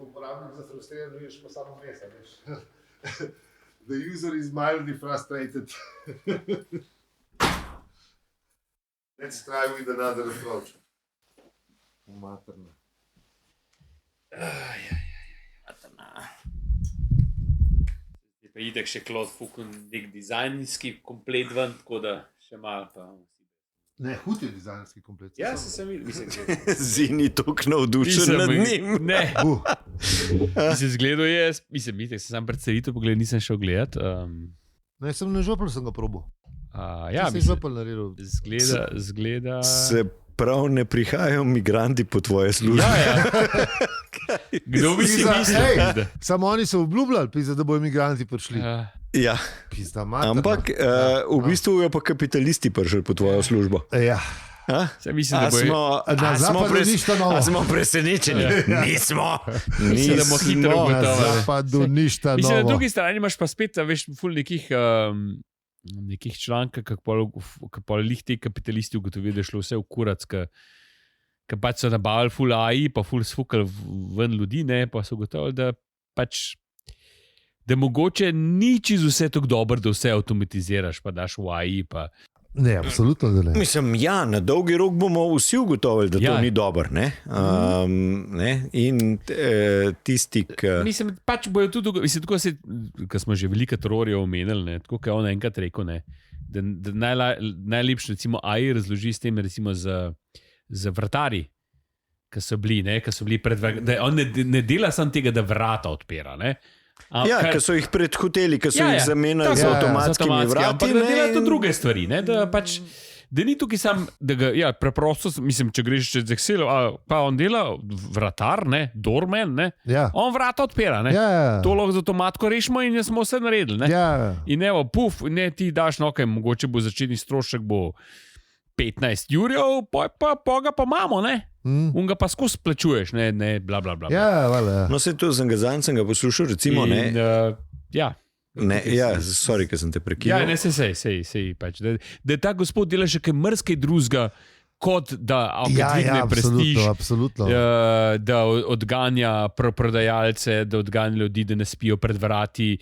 uporabnik za frustriranje, vidiš pa samo mesa, veš. The user is mildly frustrated. Let's try with another approach. Materna. Materna. Pa idek še Claude Fukun, nek dizajnski komplet ven, tako da še malo pa... Ne, hud je dizajnerski komplet. Ja, sem videl. Zini toliko navdušen nad njim. Ne. Mislim, zgledal je, mislim, sem sam predstavitev pogledal, nisem šel gledat. Ne, sem na žopel, sem ga probal. Ja, si žopel naredil. Zgleda... Se prav ne prihajajo migranti po tvoje službe. Ja. Kdo bi si mislil? Samo oni so obljubljali, da bojo migranti prišli. Ja. Pizda materna. Ampak v bistvu je pa kapitalisti prišli po tvojo službo. Ja. Mislim, da bojo... smo presenečeni. Ja. Nismo. Mislim, da bomo hitro ugotovili. Na zapadu ništa novo. Mislim, na drugi strani imaš pa spet, veš, ful nekih članka, kako lih ti kapitalisti ugotovijo, da je šlo vse v kurac, ki pač so nabavili ful AI, pa ful sfukali ven ljudi, ne, pa so ugotovili, da pač da mogoče ni čisto vse tako dobro, da vse avtomatiziraš, pa daš v AI, pa... Ne, absolutno da ne. Mislim, ja, na dolgi rok bomo vsi ugotovili, da to ni dobro, ne? In tisti, Mislim, pač bojo tudi, mislim, tako se, ko smo že velika terorija omenili, ne, tako, kot je on enkrat rekel, ne, da najlepše, recimo, AI razloži s tem, recimo, z vratarji, ki so bili pred, da on ne dela samo tega, da vrata odpira, ne? Ker so jih pred hoteli, ker so jih zamenjali z avtomatskimi vrati. Ampak da dela tudi druge stvari, ne? Da pač, da ni tukaj sam, da ga, preprosto, mislim, če greš čez Excel, pa on dela vratar, ne, doorman, ne, on vrata odpira, ne, to lahko z avtomatko rešimo in smo vse naredili, ne. In evo, ne, ti daš, no, kaj, mogoče bo začetni strošek bo 15 jurjev, pa ga pa imamo, ne. On ga pa skozi plačuješ, ne, bla, bla, bla. No, se to sem ga poslušal, recimo, ne. Sorry, ker sem te prekinil. Ja, ne, sej, pač. Da ta gospod dela še kaj mrskej drugega, kot da dvigne prestiž, absolutno. Da odganja prodajalce, da odganja ljudi, da ne spijo pred vrati,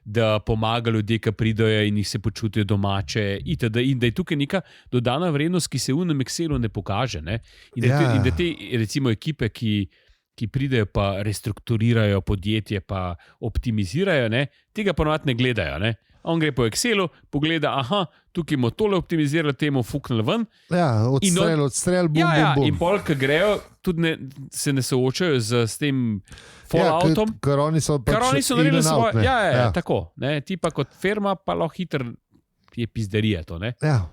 da pomaga ljudje, ki pridajo in jih se počutijo domače, itd. In da je tukaj neka dodana vrednost, ki se v enem Excelu ne pokaže. Ne? In da te, recimo, ekipe, ki pridejo pa restrukturirajo podjetje, pa optimizirajo, ne? Tega ponovadi ne gledajo. Ne? On gre po Excelu, pogleda, tukaj bomo tole optimizirali, temu fuknili ven. Ja, odstrel, bum. In pol, ki grejo, tudi se ne soočajo s tem falloutom. Ker oni so naredili svoje. Tako. Ne? Ti pa kot firma pa lahko hitro je pizderija to. Ne? Ja.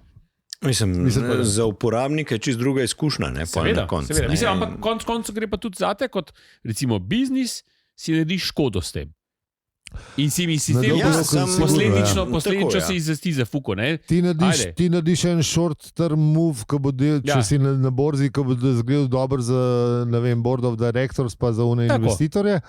Mislim, za uporabnike je čist druga izkušnja, ne? Seveda. Mislim, ampak koncu gre pa tudi zate, kot recimo biznis, si narediš škodo s tem. In si posledično si izvesti za fuko. Ne? Ti narediš en short term move, če si na borzi, ki bo zgledal dobro za, ne vem, board of directors, pa za une investitorje.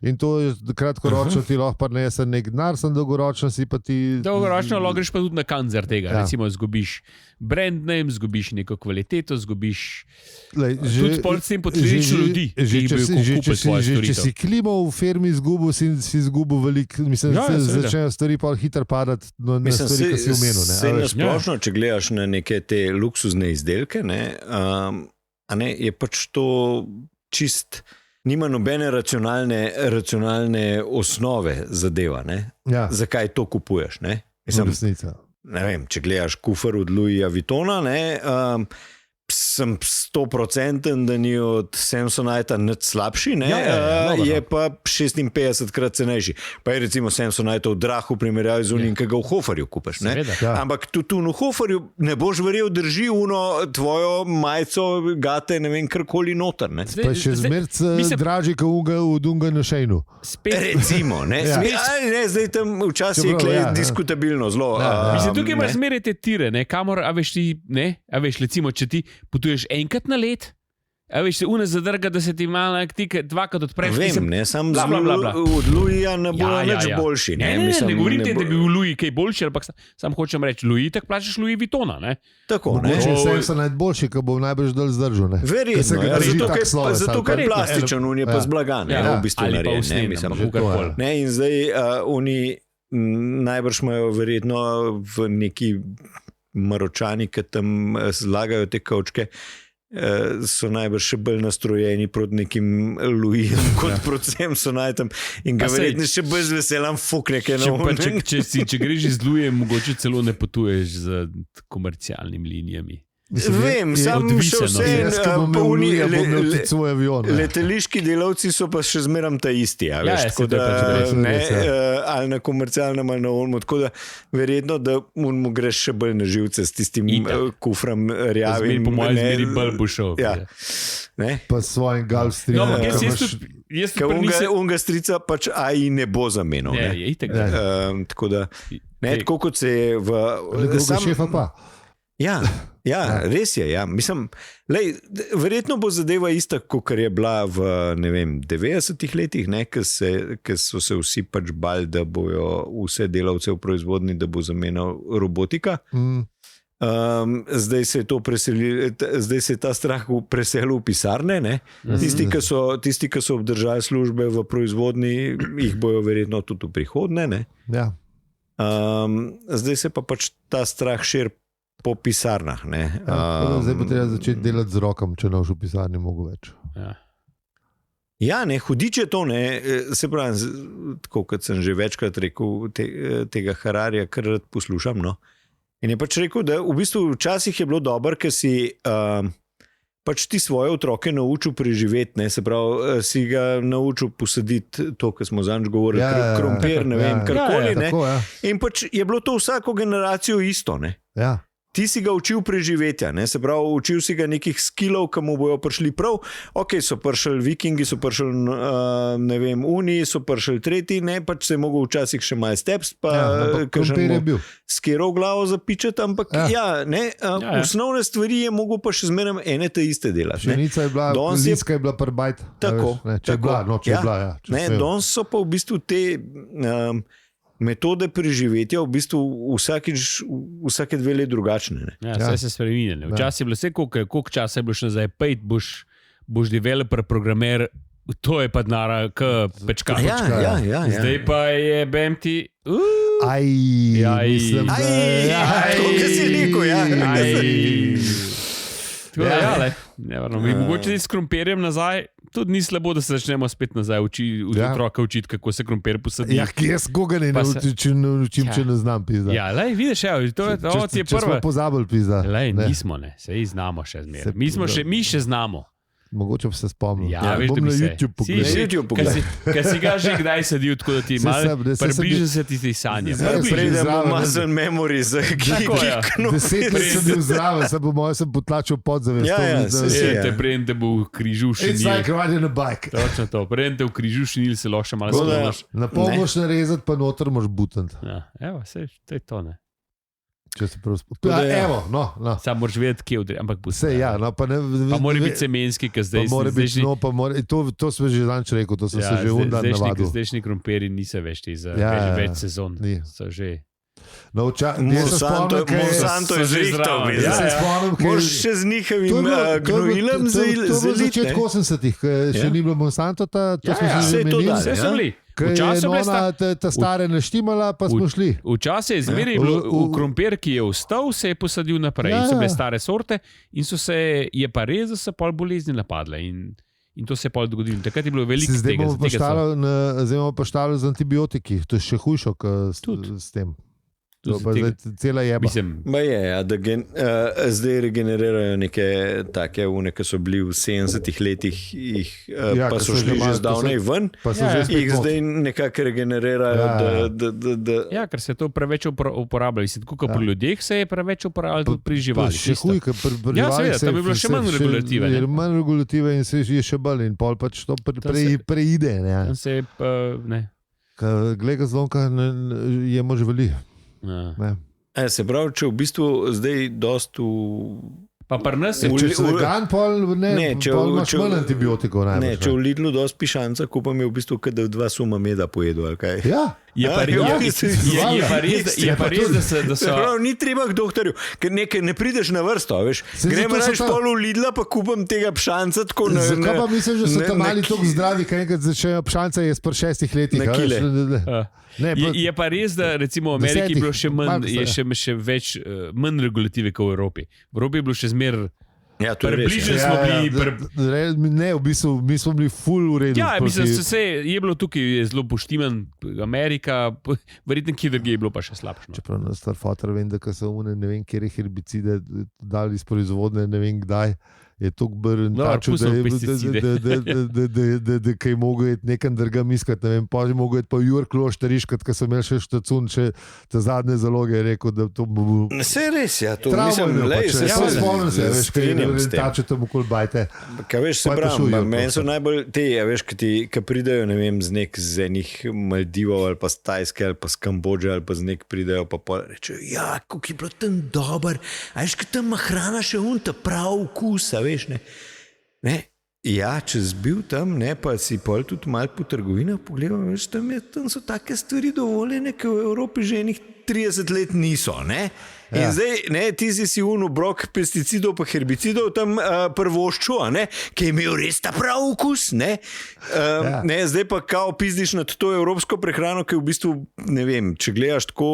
In to je kratkoročno ti lahko prinese nek denar, sem dolgoročno si pa ti... Dolgoročno lahko greš pa tudi na kancer tega. Recimo zgubiš brand name, zgubiš neko kvaliteto, zgubiš tudi pol s tem posledično ljudi, ki bojo kupili tvoje storitev. Če si klimo v firmi izgubil, si izgubil veliko, mislim, začnejo stvari pa hitro padati na stvari, ki si omenil. Sej nasplošno, če gledaš na neke te luksuzne izdelke, je pač to čist... Nima nobene racionalne osnove zadeva, ne? Zakaj to kupuješ, ne? Mislim, ne vem, če gledaš kufer od Louisa Vuittona, sem 100%, da ni od Samsonite nič slabši, ne? Je pa 56 krat cenejši. Pa je recimo Samsonite v drahu primerjavi z unim, ki ga v Hoferju kupaš, ne? Ampak tudi v Hoferju ne boš verjel, drži tvojo majico, gate, ne vem, karkoli noter, ne? Pa še zmerc dražji, kot v Dunga na Šejnu. Recimo, ne? Zdaj tam včasih je diskutabilno zelo. Mislim, tukaj imaš zmeraj te tire, ne? Kamor, a veš, recimo, če ti potuješ enkrat na let, A veš, se une zadrga, da se ti malo dvakrat odpreš. Vem, ne, sam bla, bla, bla, bla. od Louisa ne bo nič boljši. Ne govorim ti, da bi bil Louis kaj boljši, ampak sam hočem reči, Louis, tako plačaš Louis Vuittona, ne? Tako, ne. Če se je najboljši, ki bo najbrž dol zdržal, ne? Verjetno, zato ker je plastičen, on je pa zblagan, v bistvu narejen, ne, in zdaj oni najbrž imajo verjetno v neki Maročani, ki tam zlagajo te kavčke, so najbrž še bolj nastrojeni proti nekim Louisom kot proti vsem sonatom in ga verjetno še bolj z veseljem fukne. Če greš z Louisom, mogoče celo ne potuješ z komercialnimi linijami. Vem, sam še vse letališki delavci so pa še zmeram ta isti, ali na komercialnem ali na olmu, tako da verjetno, da mu greš še bolj na živce s tistim kufram rjavim. Po mojem zmeri bolj bo šel. Pa s svojim Gulfstreamom. Unga strica pač AI ne bo zamenil. Tako da, tako kot se je v... Druga šefa pa. Ja, res je. Ja. Mislim, verjetno bo zadeva ista, kot je bila v 90-ih letih, ker so se vsi pač bali, da bojo vse delavce v proizvodni, da bo zamenjal robotika. Zdaj se je ta strah preselil v pisarne. Tisti, ki so obdržali službe v proizvodni, jih bojo verjetno tudi v prihodnje. Ja. Zdaj se pa pač ta strah širi po pisarnah. Zdaj bo treba začeti delati z rokom, če ne boš v pisarni mogo več. Ja, hudič je to, se pravi, tako kot sem že večkrat rekel, tega Hararija kar rad poslušam. In je pač rekel, da v bistvu včasih je bilo dobro, ker si pač ti svoje otroke naučil preživeti, se pravi, si ga naučil posaditi to, kar smo zanj govorili, krompir, karkoli. In pač je bilo to vsako generacijo isto. Ja. Ti si ga učil preživetja, se pravi, učil si ga nekih skillov, ki mu bojo prišli prav. Ok, so prišli vikingi, so prišli, uniji, so prišli tretji, pač se je mogel včasih še malo steps, pa skero glavo zapičati, ampak osnovne stvari je mogel pa še zmeraj ene te iste delati. Pšenica je bila, liska je bila prbajt. Tako. Če je bila. Danes so pa v bistvu te... metode preživetja v bistvu vsake 2 leti drugačne. Vse se spremenja. Včasih je bilo vse, koliko časa je bilo še nazaj, boš developer, programer, to je pa denara, pečka. Zdaj pa je BMT. Mislim, tako da si rekel, mogoče s krompirjem nazaj. Tudi ni slabo, da se začnemo spet nazaj otroka učiti, kako se krompir posadi. Jaz koga ne naučim, če ne znam pizda. Ja, vidiš, to je prvo. Če smo pozabili pizda. Nismo, sej znamo še zmeraj. Mi še znamo. Mogoče bi se spomnil. Bom na YouTube pogledal. Kaj si ga že kdaj sadil, tako da ti malo približen se ti sanje. Predemo muscle memory za Tako je. 10 let sem bil zraven, sem potlačil podzavest. Te preden te bo v križu šinil. It's like riding a bike. Točno to. Preden te v križu šinil, se lahko še malo spomniš. Na pol moš narezati, pa noter moš butati. Evo, to je to, ne. Če se prav spomnim. Sam moraš vedeti, kje odreči. Ampak pa mora biti semenski, ki zdaj... To smo že zanč rekel, to sem se že undan navadil. Zdajšnji krompiri niso več za več sezon. So že... Monsanto je zrihtal. Moš še z njihovim gnojilem zeliti. To je začetku 80-ih, še ni bilo Monsanto, to smo že menili. Vse so bili. Včasih je ta stare naštimala, pa smo šli. Včasih je zmeraj v krompir, ki je ostal, se je posadil naprej. In so bile stare sorte in je pa res, da so pol bolezni napadle. In to se je pol dogodilo. Takrat je bilo veliko tega. Zdaj imamo pa štalo z antibiotiki. To je še hujšo s tem. Cela jeba. Zdaj regenerirajo neke take une, ki so bili v 70-ih letih, pa so šli že zdavnej ven, jih zdaj nekako regenerirajo. Ja, ker se je to preveč uporabljalo. Tako kot pri ljudeh se je preveč uporabljalo tudi pri živalih. Še huj, ker pri živalih tam je bilo še manj regulative. Manj regulative in se je še bolj in pol pač to preide. Tam se je, glej ga zlomka, jemo živali. Se pravi, če v bistvu zdaj dost Pa pri nas je Če se vegan, pol imaš manj antibiotikov. Ne, če v Lidlu dosti pišanca kupam, je v bistvu, kad da 2 suma meda pojedu, ali kaj? Ja. Je pa res, da so... Ni treba k doktorju, ker ne prideš na vrsto, veš. Grem reč pol v Lidla, pa kupam tega pšanca tako na... Zakaj pa misliš, da so tam mali toliko zdravi, kaj enkrat začnejo pšanca jaz pri 6 letih? Na kile. Je pa res, da recimo v Ameriki je bilo še manj, še več, manj regulative kot v Evropi. V Evropi je bilo še zmer... Ja, to je bliže smo bili. Ne, v bistvu mi smo bili full v redu. Ja, mislim, je bilo tukaj zelo poštiman, Amerika, verjetno kje druge je bilo pa še slabše. Čeprav na star fotor vem, da so one ne vem, kjer je herbicide dali iz proizvodne, ne vem kdaj. Je tako brn taču, da kaj mogo je nekam drugam iskati, ne vem, pa že mogo je pa Jurk Lošter iškat, ko so imeli še štacun, še te zadnje zaloge je rekel, da to bo... Se res, ja, to mislim, lej, se spomnim se, veš, kaj je tače tam okoli bajte. Kaj veš, se pravim, meni so najbolj te, veš, ki pridejo, ne vem, z enih Maldivov ali pa z Tajske ali pa z Kambodže ali pa z nek pridejo pa pol rečejo, ja, kako je bilo tam dober, a veš, kaj tam hrana še unta prav vkusa, veš, ne. Ja, če si bil tam, ne, pa si pol tudi malo po trgovinah pogledal, veš, tam so take stvari dovoljene, ki v Evropi že enih 30 let niso, ne. In zdaj, ne, ti si obrok pesticidov pa herbicidov tam prvoščil, ne, ki je imel res ta prav vkus, ne. Ne, zdaj pa kao pizdiš nad to evropsko prehrano, ki je v bistvu, ne vem, če gledaš tako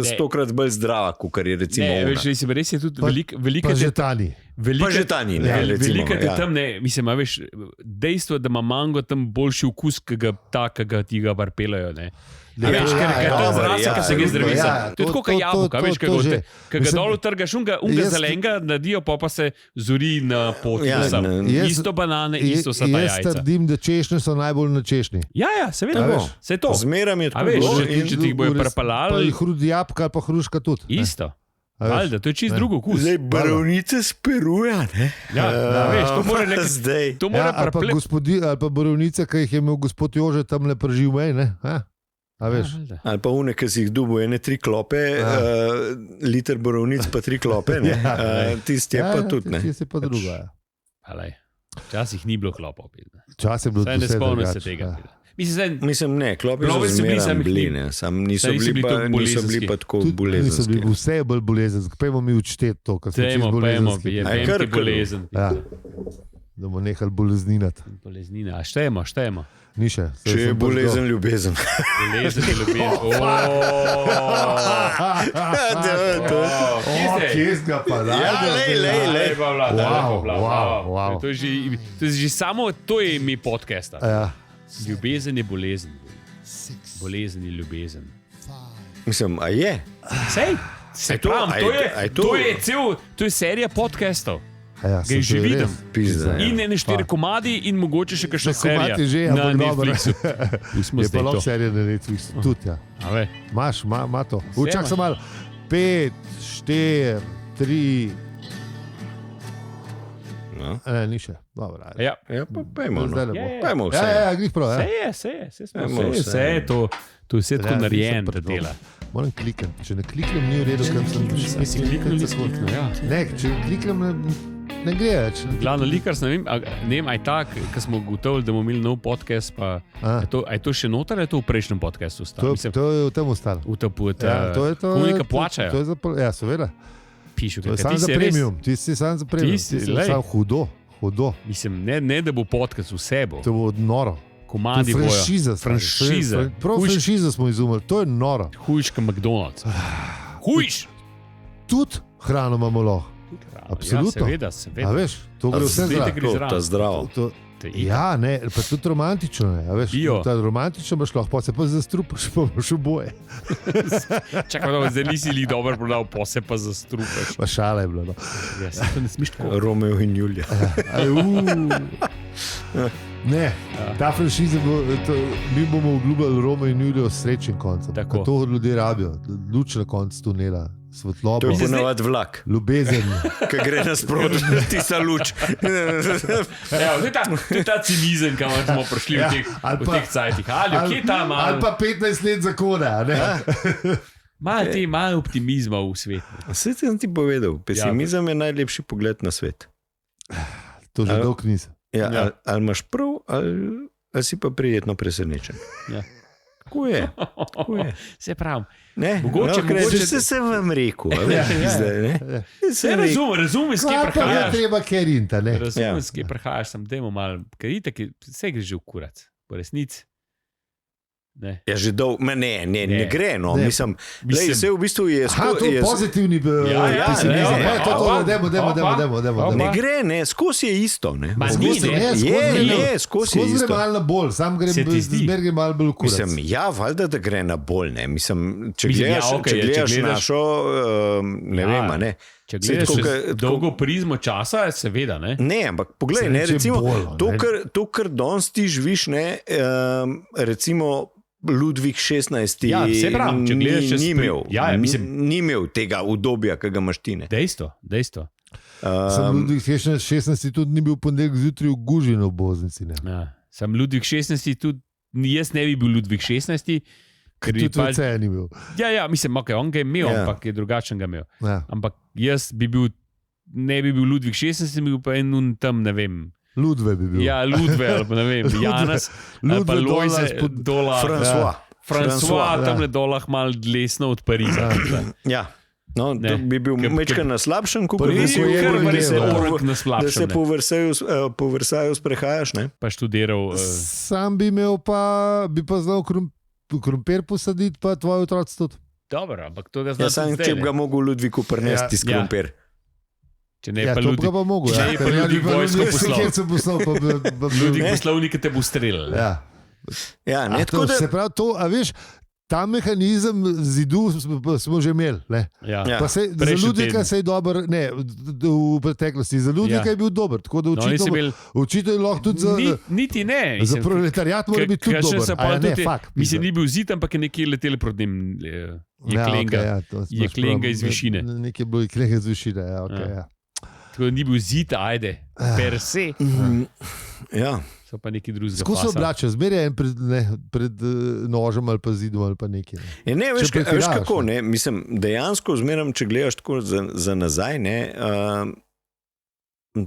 100-krat bolj zdrava, kot je recimo ona. Veš, res je tudi velika... Pa žetani. Velika je tam, ne, mislim, veš, dejstvo, da ima mango tam boljši vkus, ki ga ti ga barpelajo, ne. Veš, ker to zrasa, ki se ga zdravica. To je tako, kot jabolka, veš, ki ga dol trgaš, unga zelenga nadijo, pa se zori na poti. Isto banane, isto sa ta jajca. Jaz trdim, da češnje so najbolj na češnji. Ja, seveda, se je to. Zmeram je tako. A veš, če ti jih bojo prepalali. Pa hrudi jabka, pa hruška tudi. Isto. Valjda, to je čist drugo vkus. Zdaj, barovnice speruja, ne? Ja, veš, to mora nekaj zdaj. Ali pa barovnice, ki jih je imel gospod Jože tam le preživ mej, ne? Ali pa une, ki si jih dubo, 3 klope, liter borovnic pa 3 klope, ne? Tisti je pa tudi, ne? Tisti je pa druga, Včasih ni bilo klopov. Včasih je bilo vse drugače. Saj ne spomnim se tega. Mislim, ne, klopi so zmeram bili, ne? Sam niso bili pa tako bolezenski. Niso bili vse bolj bolezenski. Pejmo mi učteti to, kar smo čisto bolezenski. Vem ti bolezen. Da bomo nehali bolezninati. Boleznina, a štejemo. Ni še. Če je bolezen, ljubezen. Bolezen je ljubezen. Kje ga pa da? Ja, Wow. To je že samo, to je ime podcasta. Ljubezen je bolezen. Bolezen je ljubezen. Mislim, a je? Sej, to je serija podcastov. Ja, ga je že videl. In ne 4 komadi in mogoče še kakšna serija na Netflixu. Je pa lahko serija na Netflixu tudi, ja. Imaš, ima to. Čak sem malo. 5, 4, 3... Ne, ni še. Dobro. Ja, pa pojmo. Pojmo vse. Ja, glih prav. Vse je to. To je vse tako narejeno, da dela. Moram klikati. Če ne kliknem, ni v redu, kam sem... Si kliknil, Ne, če kliknem, ne gre več. Glavno likars, ne vem, aj tak, ko smo gotovili, da bomo imeli nov podcast, pa je to še noter, ali je to v prejšnjem podcastu ostalo? To je v tem ostalo. Komunika plačajo. Ja, seveda. Pišu, to je samo za premium. Ti si samo za premium. Ti si samo hudo. Mislim, ne da bo podcast vse bo. To bo noro. Komadi bojo. Franšiza. Prav franšiza smo izumili. To je noro. Hujš ka McDonald's. Hujš! Tudi hrano imamo lahko. Absolutno. Ja, seveda. A veš, to gre vse zdravo. Ja, ne, pa tudi romantično, ne. A veš, romantično boš lahko, pa se pa zastrupaš, pa boš oboje. Čakaj, zdaj nisi li dobro prodal, pa se pa zastrupaš. Pa šala je bilo, no. Ja, se to ne smiš tako. Romeo in Julija. Ne, ta franšiza, mi bomo obljubljali Romeo in Julijo s srečnim koncem. To ljudje rabijo, luč na koncu tunela. Svetlobo. To je ponavadi vlak. Ljubezen. Ki gre nasproti, tista luč. To je ta cinizem, kamor smo prišli v teh cajtih. Ali pa 15 let zakona. Malo optimizma v svetu. Vse sem ti povedal, pesimizem je najlepši pogled na svet. To že dolg nisem. Ja. Ali imaš prav, ali si pa prijetno presenečen. Ja. Tako je. Se pravi. Mogoče se vam rekel. Razumem, s kje prihajaš. Ja, treba kerinta. Razumem, s kje prihajaš, sem demo malo, ker itak vse gre že v kurac, po resnici. Ne. Ja, že dolgo, ne gre. No. Mislim, vse v bistvu je to pozitivni. Ne gre, skozi je isto. Skozi gre malo na bolj, sam gre malo bolj v kurac. Mislim, valjda, da gre na bolj. Mislim, če gledaš našo, ne vem, ne. Če gledaš dolgo prizmo časa, seveda. Ne, ampak poglej, recimo, to, kar danes ti živiš, recimo, Ludvik 16. Ja, se pravi, če gledaš, ni imel tega udobja, ki ga imaš ti. Dejstvo. Ludvik 16. tudi ni bil ponedeljek zjutraj v guži na obvoznici. Sam Ludvik 16. tudi, jaz ne bi bil Ludvik 16. Ker tudi vse ni bil. Ja, mislim, on ga je imel, ampak je drugačen ga imel. Ja. Ampak jaz ne bi bil Ludvik 16, bi bil pa en tam, ne vem. Ludve bi bil. Ja, Ludve, ali pa ne vem, Janas, ali pa Lojze, François, tam le dolah malo desno od Pariza. Ja. No, bi bil mečkaj na slabšem, da se po Versaju sprehajaš. Pa študiral. Sam bi pa znal krompir posaditi, pa tvoj otroci tudi. Dobro, ampak to ga znaš. Ja, sam, če bi ga mogel Ludviku prinesti s krompir. Če ne, pa Ludvik poslovnik te bo streljal. Ja, ne, tako da... Se pravi to, a veš, ta mehanizem zidu smo že imeli. Pa za Ludvika se je dober, ne, v preteklosti, za Ludvika je bil dober, tako da očitno je lahko tudi za... Niti ne. Za proletariat mora biti tudi dober. Mislim, ni bil zid, ampak je nekje leteli proti njim jeklenga iz višine. Nekje je bilo jeklenga iz višine, ja. Tako da ni bil zid, ajde, per se. Ja. So pa neki drugi. Skušal oblačiti, zmeraj pred nožem ali pa zidom ali pa nekaj. Ne, veš kako, ne? Mislim, dejansko zmeraj, če gledaš tako za nazaj,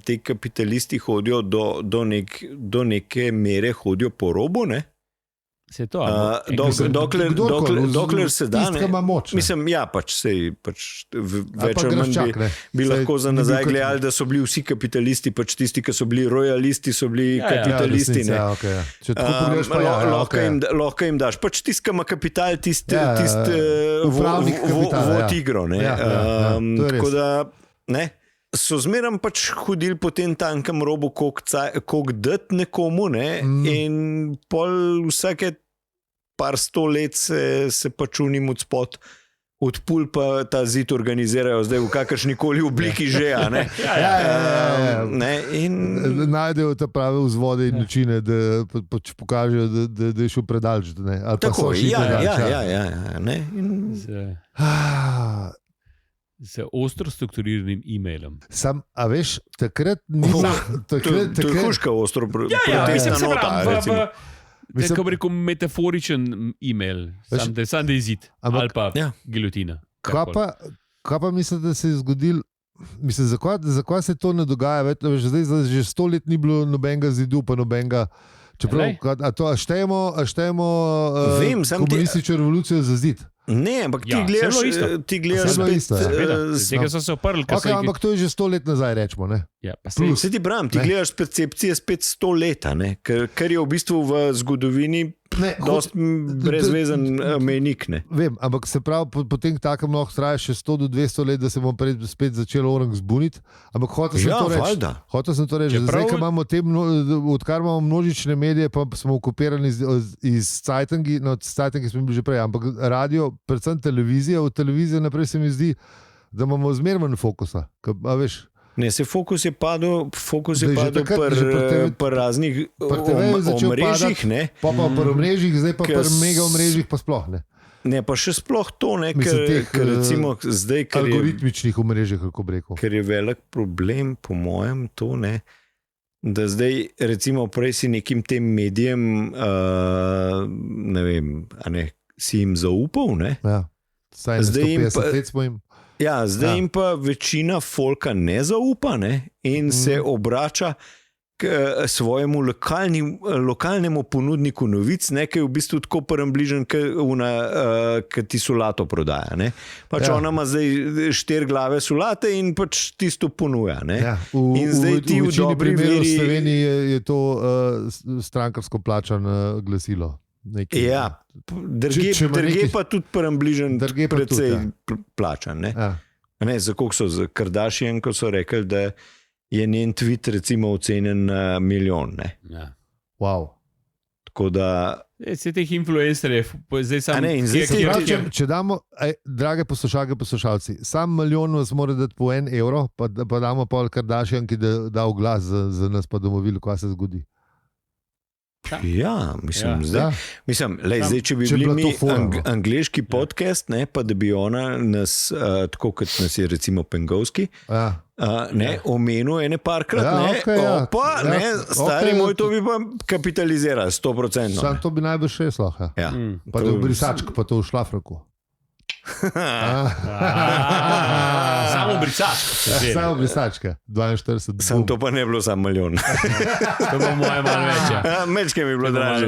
ti kapitalisti hodijo do neke mere hodijo po robu, ne? Se to, dokler se da, mislim, ja, pač več ali manj bi lahko za nazaj gledali, da so bili vsi kapitalisti, pač tisti, ki so bili rojalisti, so bili kapitalisti. Lahko jim daš, pač tisti, ki ima kapital, tisti vod igro. Tako da, ne, so zmeraj pač hodili po tem tankem robu, koliko dati nekomu, in pol vsake par 100 let se pač unim od spod odpul pa ta zid organizirajo zdaj v kakršnikoli obliki že, ne? Najdejo ta prave vzvode in načine, da pač pokažejo, da je šel predaleč. Tako, z ostro strukturiranim e-mailom. A veš, takrat nisem... To je huška ostro protestna nota. Kako bi rekel metaforičen e-mail, sam da je zid, ali pa gilotina. Kaj pa mislim, da se je zgodil? Mislim, zakaj se to ne dogaja? Zdaj že 100 let ni bilo nobenega zidu, pa nobenega... Čeprav, štejemo komunistično revolucijo za zid. Ne, ampak ti gledaš spet... Tega so se oprli. Ampak to je že 100 let nazaj, rečemo. Se ti pravim, ti gledaš percepcije spet 100 leta, ker je v bistvu v zgodovini dost brezvezen mejnik. Vem, ampak se pravi, potem takem lahko traja še 100 do 200 let, da se bomo spet začeli orang zbuniti. Ampak hotel sem to reči, zdaj, odkar imamo množične medije, pa smo okupirani iz Zeitungi, Zeitungi smo bili že prej, ampak radio, predvsem televizija, od televizije naprej se mi zdi, da imamo zmerno fokusa. Ne, se fokus je padel pri raznih omrežjih. Pa pri omrežjih, zdaj pa pri mega omrežjih pa sploh ne. Ne, pa še sploh to, ker recimo zdaj... Algoritmičnih omrežjih, kako bi rekel. Ker je velik problem, po mojem, to, da zdaj recimo prej si nekim tem medijem, ne vem, si jim zaupal, Ja. Saj Zdaj jim 150 let smo jim. Ja, zdaj jim pa večina folka ne zaupa, ne? In se obrača k svojemu lokalnemu ponudniku novic, nekaj v bistvu tako bližen, kot ti solato prodaja. Ne? Pač ona ima zdaj 4 glave solate in pač tisto ponuja. Ja. In zdaj ti v dobri primeru veri... v Sloveniji je to strankarsko plačano glasilo. Nekaj. Ja, drugje pa tudi bližen precej plačan. Ne? Ja. Ne, za koliko so za Kardashian, ko so rekli, da je njen tweet recimo ocenjen na $1 milijon. Ja. Wow. Tako da... Vse teh influencerjev, zdaj sam... Če damo, drage poslušalci, sam $1 milijon vas mora dati po €1, pa damo pol Kardashian, ki da v glas za nas, pa bomo videli, kaj se zgodi. Ja, mislim, zdaj, če bi bili mi angleški podcast, ne, pa da bi ona nas, tako kot nas je recimo Pengovski, omenil ene parkrat, stari moj, to bi pa kapitalizirali 100%. Sam to bi najbolj še lahko. Ja. Pa da v brisačku, pa to v šlafraku. Samo brisačka. Samo brisačka, 42. Sam to pa ne bilo samo $1 milijon. To bo moje malo več. Mečke mi je bilo draže.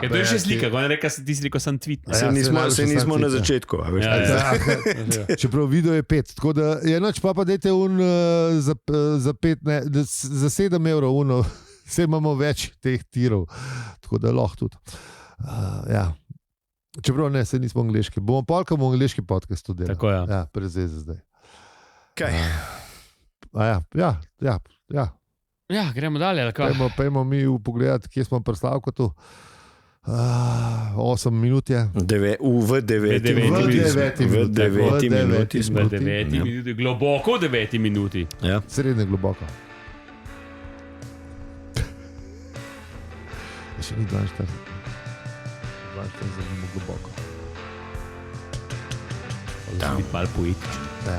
To je še slika, ko je rekel, ti si rekel, sem tweet. Se nismo na začetku. Čeprav video je 5. Tako da je noč pa dajte za 5, ne, za €7. Vse imamo več teh tirov. Tako da lahko tudi. Ja. Čeprav ne, se nismo angliški. Bomo polkamo angliški podcast tudi. Tako je. Ja, prezej za zdaj. Kaj? Ja, gremo dalje. Pejmo mi pogledati, kje smo predstavko tu. 8 minut je. V 9 minuti. Globoko 9 minuti. Ja. Srednje globoko. Še ni 42. Zelo globoko. Zelo malo poetično.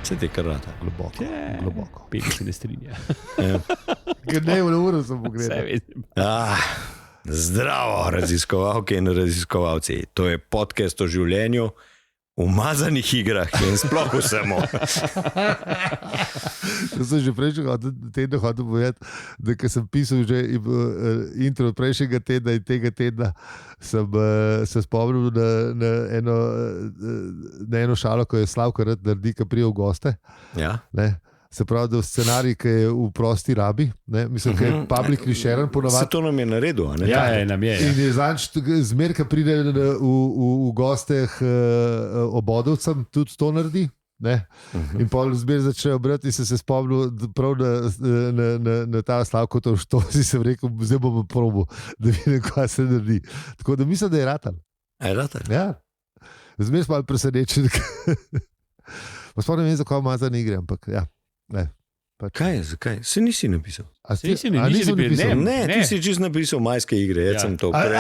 Vse te karata. Globoko. Peti se ne strinja. Ne, v uro sem pogledal. Zdravo, raziskovalke in raziskovalci. To je podcast o življenju, umazanih igrah in sploh vsemu. To sem že prejšnjega tedna hotel povedati, da ko sem pisal že intro prejšnjega tedna in tega tedna, sem se spomnil na eno šalo, ko je Slavko rad naredi, ko prije v goste. Ja. Ne? Se pravi, da v scenarij, ki je v prosti rabi, ne? Mislim, da je publicly shared ponavadi. Se to nam je naredil, ne? Ja, nam je. In je zanč, zmer, ko pride v gosteh obodovcem, tudi to naredi. In pol zmer začnejo brati in se spomnil prav na ta Slavko, to si sem rekel, zdaj bom probil, da vidim, kaj se naredi. Tako da mislim, da je ratal. Je ratal? Ja. Zmer smo malo presenečeni. Pa spomnim, ne vem, zakaj umazane igre, ampak ja. Ne, kaj, zakaj? Se nisi napisal? Nisi napisal? Ne, ti si čisto napisal majske igre, jaz sem to prej.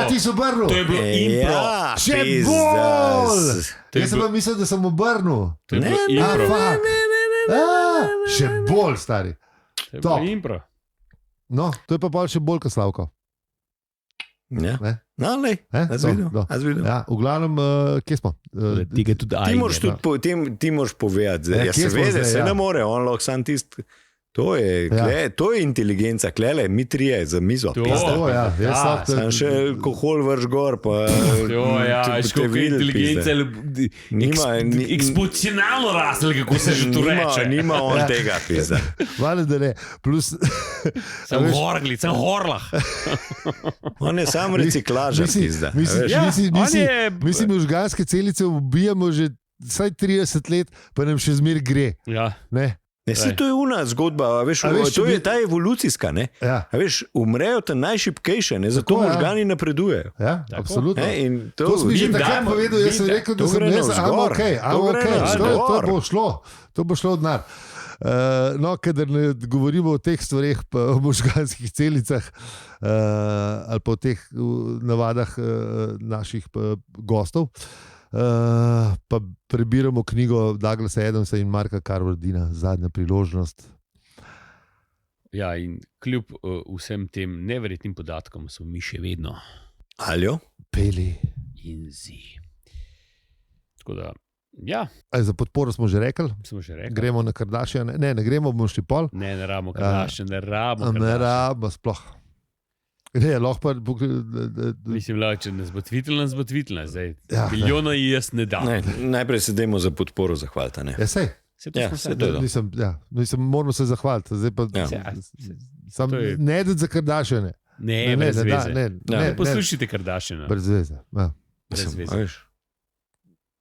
Ti si obrnil? To je bilo impro. Še bolj! Jaz sem pa mislil, da sem obrnil. To je bilo impro. Še bolj, stari. To je bilo impro. No, to je pa bolj še bolj, kot Slavko. Ja. No, lej, jaz vidim. Ja, v glavnem, kje smo? Ti moraš povedati, ja, seveda, se ne more, on lahko sam tisti. To je inteligenca, klele, mi trije za mizo. Sam še alkohol vrš gor, pa školiko inteligenca, eksponencialno rastel, kako se že tu reče. Nima on tega, pizda. Vale, da ne. Plus... Sem horgli, sem horlah. On je sam reciklažer, pizda. Mislim, možganske celice ubijamo že vsaj 30 let, pa nam še zmer gre. Ja. Ne? Ne, to je una zgodba, to je ta evolucijska. Ja. Umrejo te najšibkejše, zato možgani napredujejo. Ja, absolutno. To sem že takrat povedal, jaz sem rekel, da sem jaz, to bo šlo v denar. No, kadar ne govorimo o teh stvareh, o možganskih celicah ali pa o teh navadah naših gostov, pa prebiramo knjigo Douglasa Adamsa in Marka Carvardina, Zadnja priložnost. Ja, in kljub vsem tem neverjetnim podatkom smo mi še vedno Aljo? Peli in zi. Tako da, ja, Za podporo smo že rekli. smo že rekli. Gremo na Kardashian. Ne gremo, bomo šli pol. Ne rabimo Kardashian, ne rabimo. Ne rabimo sploh. Ne, lahko pa. Mislim, če nas bo tvitila, zdaj. Ja, Milijona jaz ne dam. Ne, najprej se dajmo za podporo zahvaliti. Ne? Ja, sej. Se to je to. Moramo se zahvaliti. Zdaj pa, to je- ne da za Kardashiane. Ne, brez veze. Ja, Poslušajte Kardashiana. Brez veze. Ja. Brez veze. A veš,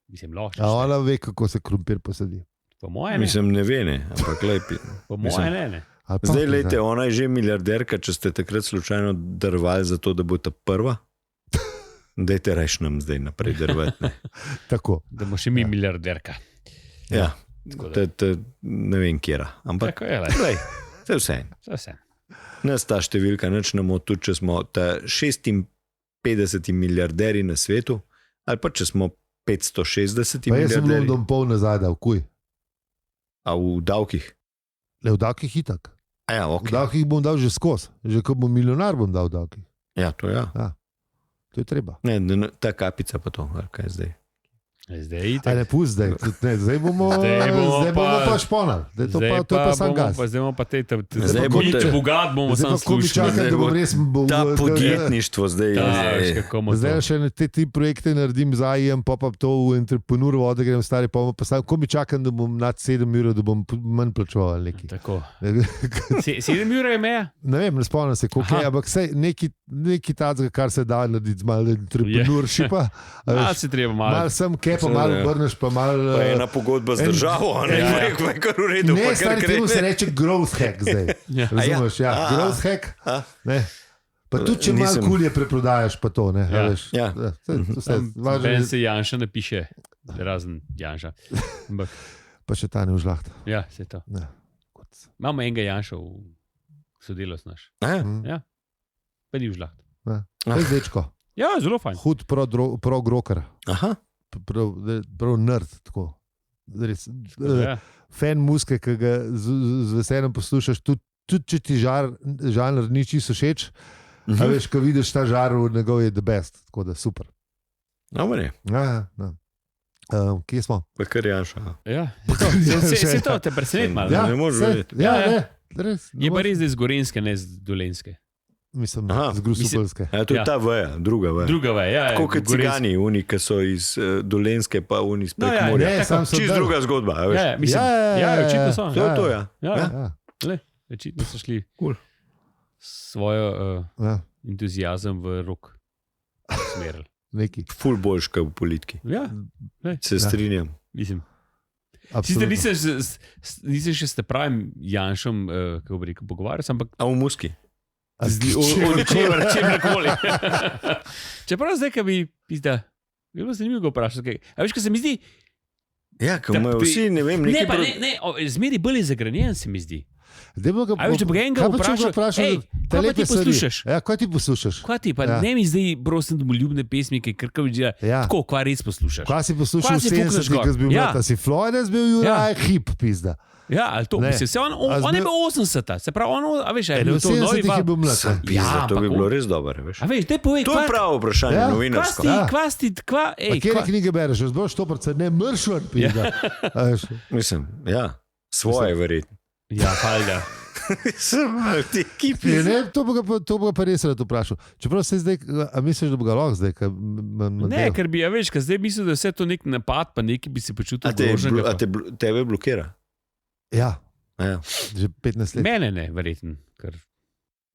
Mislim, lahko. A ona ve, kako se krompir posadi. Po moje ne. Mislim, ne ve, ne, ampak lepi. Po moje ne. Ali pa- Zdaj, lejte, ona je že milijarderka, če ste takrat slučajno drvali za to, da bo ta prva. Dajte reš nam zdaj naprej drvati. Tako. Da bomo še mi milijarderka. Ja, Tako da- ne vem, kjera. Ampak, Tako je, glej, to je vse. vse. Nas ta številka nič ne moti, tudi če smo ta 56 milijarderji na svetu, ali pa če smo 560 Pa jaz sem bil milijarderji. dom pol nazaj, da v kuj. A v davkih? Le v davkih hitak. A ja, V ok. davkih bom dal že skozi. Že ko bom milijonar, bom dal v davkih. Ja, to ja. To je treba. Ne, ta kapica pa to, ali kaj zdaj. Zdaj Aj itak. ne pusti zdaj. Ne, zdaj bomo pa šponali. To je pa sam gas. Zdaj bomo pa te, Zdaj mi boste- te bogat bomo Zdaj sam pa ko mi slušali. čakam, da bom res... Ta podjetništvo zdaj Veš, je. kako bomo Zdaj to. še te tri projekte naredim za IM, pa to v entrepreneur vode grem stari, pa bom postavil, ko mi čakam, da bom nad 7 ur, da bom manj plačeval neki. Tako. 7 ur je meja? Ne vem, ne spomnim se, koliko je, ampak sej neki tacga, kar se da narediti z malo entrepreneurshipa. Malo se treba Mal sem kepa, Seveda, malo ja. obrneš, pa malo... Pa je ena pogodba z državo, a ne, Ja. rekel je kar v redu. Ne, pa kar stari temu se krene. reče growth hack zdaj. Ja. Razumeš, ja, A, growth hack. a. Ne. Pa tudi, če malo Nisem- kulje preprodajaš, pa to, ne, Ja. veš. Ja. Važno Ben je, se Janša ne piše, razen Janša. Ampak, pa še ta ne užlahta. ja, se to. Ne. Imamo enega Janša v sodelovcu naš. A ja. Mm. Ja. Pa ni užlaht. To je dečko, Ja, zelo fajn. hud pro-groker, Aha, prav nerd, tako. Res, Ja. fan muske, ki ga z veseljem poslušaš, tudi če ti žanr ni čisto všeč, a veš, ko vidiš ta žar v njegov je the best, tako da super. dobro je, Ja, ja. Kje smo? pa kar Janša. Ja, se to te preseneti malo. Ja. Ne moreš saj, verjeti. Ja, Ja, ja. ne, res. ne Je pa moreš- res, da je z Gorenske, ne z Dolenske. Mislim, Aha, z Grusupolske. Ja, to je Ja. ta veja, druga veja. Druga ve, ja. Tako kot Gorenjske. cigani, oni, ki so iz Dolenske, pa oni iz No, ja, Prekmurja. Ne, tako, sam sem Čist dal. druga zgodba, a veš. Ja, mislim, ja, očitno so. To je to, ja. Ja, Ja. Ja, Le, očitno so šli Cool. svojo ja, entuzijazem v rok smerili. neki. Ful boljška v politiki. Ja, Se strinjam. mislim. Sicer Absolutno. nisem še s te pravim Janšom, kako bi rekel, pogovarjal, ampak A v Muski? o čemkoli. Čeprav zdaj, ki bi pizda, bilo zanimivo vprašati. Kaj. A veš, kaj se mi zdi? Ja, ker Da imajo pri- vsi, ne vem, Ne, neki pa ne, zmeri bolj je zagrenjen, se mi zdi. A veš, če bi ga enega vprašal, "Ej, kaj pa ti poslušaš?" Ja, kaj ti poslušaš? Kaj ti pa Ja. ne mi zdaj prosim domoljubne pesmi, ki krkavijo, Ja. tako, kva res poslušaš? Kaj si poslušal Kaj v si pukneš 70-ih, gor? ko si bil Ja. mlad? Si Floyd, jaz bil Juraj, hip, pizda. Ja, ali to, Ne. mislim, se on A je zbil- bil 80, se pravi, a veš, a je Ne, bil v to novi 70-ih je val. bil mlad. Sam ne. pizda, Ja, to bi ampak bilo on- res dobro, veš. A veš, te povej, To je pravo vprašanje, Ja. novinarsko. Ja. kva, Pa kje knjige bereš, že zboš to prce, ne mršvar, pizda. A veš, Mislim, ja, svoje verjetno. Ja, falda. Sem ti ekipi. Ne, to bo ga pa res rad vprašal. Čeprav se zdaj, a misliš, da bo ga lahko zdaj? Ne, ker bi, a veš, ker zdaj mislim, da je vse to nek napad, pa neki bi se počutil A ogroženega. tebe blokira? Ja, A ja. že 15 let. Mene ne, verjetno. Ker...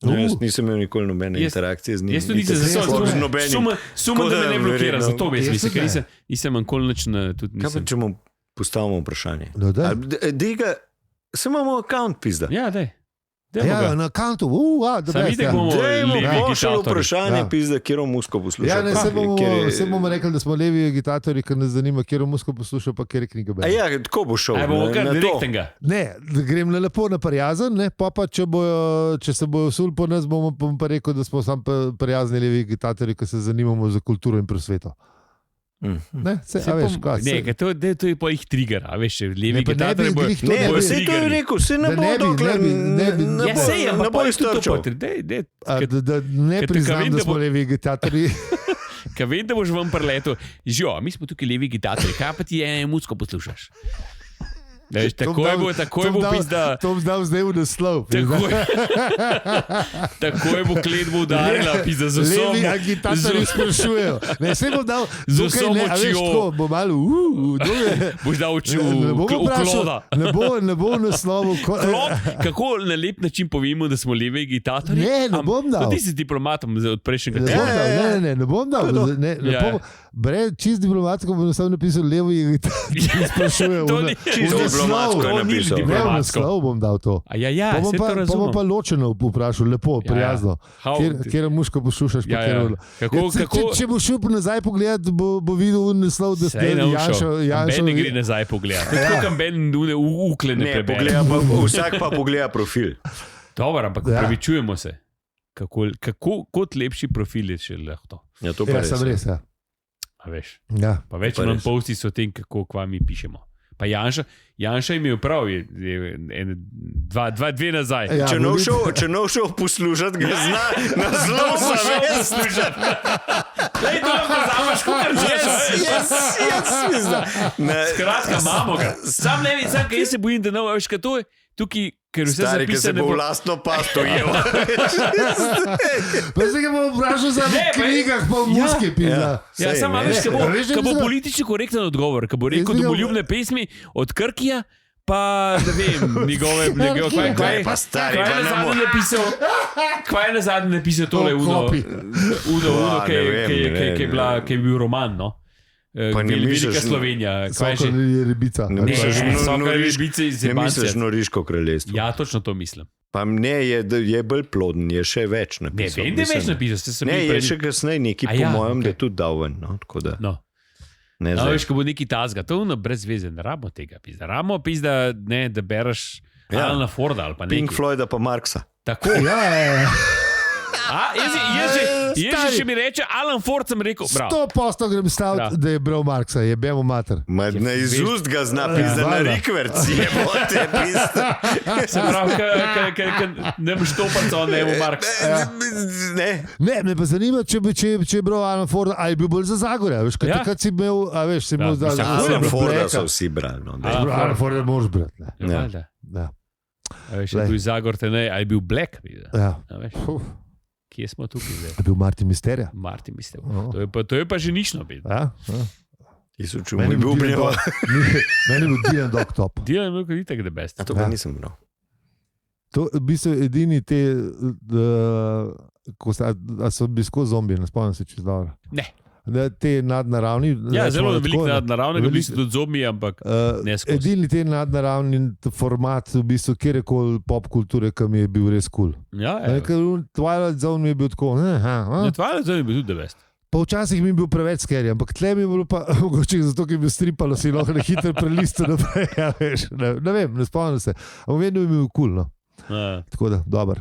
No, jaz nisem imel nikoli nobene Jaz- interakcije z njim. Jaz tudi nisem Niti zasel, sploh z nobenim. Sumem, da me ne blokira, verjetno. zato bi jaz Jaz mislil, tudi ker ne. nisem nikoli nič na tudi Kaj pa, nisem. če mu postavimo vprašanje? No, da. Diga, sem imamo account, pizda. Ja, daj. Ja, na akantu, da Sam vidik bomo Dajmo levi pošlji agitatorji. vprašanje, Ja. pizda, kjer musko posluša. Ja, ne, Pa, kjer je- se bomo rekli, da smo levi agitatorji, ker nas zanima, kje musko posluša, pa kje knjige A bere. ja, tako bo šel. Aj bomo na- kar na to. direktnega. Ne, grem na lepo na prijazen, ne, pa če se bojo usul po nas, bom pa rekel, da smo sam prijazni levi agitatorji, ki se zanimamo za kulturo in prosveto. Mhm. Ne, a veš, kaj, Ne, ker to je pa jih trigger, a veš, levi Ne, pa ne bi agitatorji bojo. glih to Ne, ne pa bi- sej to je triggerji. rekel, se ne Da bo ne bi- dokler ne bi- Ja, sej, ampak ne bo pa je tudi to iztrčal. potrebno. da ne Ker priznam, vem, da da smo bo- levi agitatorji. Kaj vem, da boš vam preletel. Žijo, mi smo tukaj levi gitatori, kaj pa ti muziko poslušaš? Veš, takoj bo pizda. To bom dal zdaj v naslov. Takoj bo kletbo udarila, pizda z vso. Levi agitatorji sprašujejo. Ne, se bom dal z vso močjo. Bo malo, boš dal oči v kloda. Ne bo v naslovu. Kako na lep način povemo, da smo levi agitatorji? Ne bom dal. Ti si diplomatom od prejšnjega tedna. Ne bom dal. Čist diplomatsko bom sam napisal levi agitatorji sprašujejo. To ni čisto Ne, v naslov bom dal to. Bom pa ločeno vprašal, lepo, prijazno. Kjer muško poslušaš? Če boš šel nazaj pogledat, bo videl naslov, da ste Janša. Ben ne gre nazaj pogledat. Tako kam Ben uklene prebere. Vsak pa pogleda profil. Dobro, ampak pravičujemo se. Kot lepši profil je še lahko. Ja, to pa sem res, ja. A veš. Ja. Pa več nam posti so o tem, kako kva mi pišemo. Pa Janša je imel prav, dve nazaj. Ja, če nov šel poslušati, ga zna na zelo poslušati. Lej, to lahko zamaš, kot rečeš. Skratka, imamo ga. Sam ne vem, kaj jaz se bojim, da ne veš, kaj to je. Tukaj, ker vse zapisane... Stari, ki se bo vlastno pasto jel. Pa se ga bom vprašal za knjigah, pa v muski pisa. Ja, samo veš, ko bo politično korekten odgovor, ko bo rekel domoljubne pesmi od Krkija, pa ne vem, njegove kaj pa stari, kaj je nazadnje napisal tole Udo, ki je bil roman, no? Velika Slovenija. Sokol je ribica. Ne misliš Noriško kraljestvo. Ja, točno to mislim. Pa ne, je bolj ploden, je še več napisal. Ne, vem, da je več napisal. Ne, je še kasneje neki, po mojem, da je tudi dal ven. Veš, ko bo neki tazga, to je brez veze, ne rabimo tega. Rabimo pizda, da bereš Alana Forda ali pa nekaj. Pink Floyda pa Marksa. Tako. Jaz že mi reče, Alan Ford sem rekel, bravo. 100% grem staviti, da je bral Marksa, je bemo mater. Ne iz ust ga zna pizda na rikverci, je bote pizda. Se pravi, ne boš topaca, ne bo Marks. Ne, me pa zanima, če je bral Alan Ford, ali je bil bolj za Zagorja, veš, kaj takrat si imel, a veš, si imel za Alan Forda so vsi brali. Alan Forda moraš brati. Ja. A veš, je bil Zagor, ali je bil Black, ja. Kje smo tukaj zdaj? Je bil Martin Misterija. To je pa že nično. Ja. Meni je bil Dylan Dog Top. Dylan je bil kot itak the best. To ga nisem bral. To v bistvu edini te, a so bili skozi zombije, ne spomnim se čez dobro. Ne. Te nadnaravni. Ja, zelo veliko nadnaravnega, v bistvu tudi zombiji, ampak ne skozi. Edini te nadnaravni format, v bistvu kjerkoli pop kulture, ki mi je bil res kul. Ja, Twilight Zone mi je bil tako. Twilight Zone je bil tudi the best. Pa včasih mi je bil preveč scary, ampak tle mi je bilo pa, mogoče zato, ker mi je stripalo, si lahko hitro prelistil naprej. Ja, ne vem, ne spomnim se. Ampak vedno mi je bil kul, no. Tako da, dober.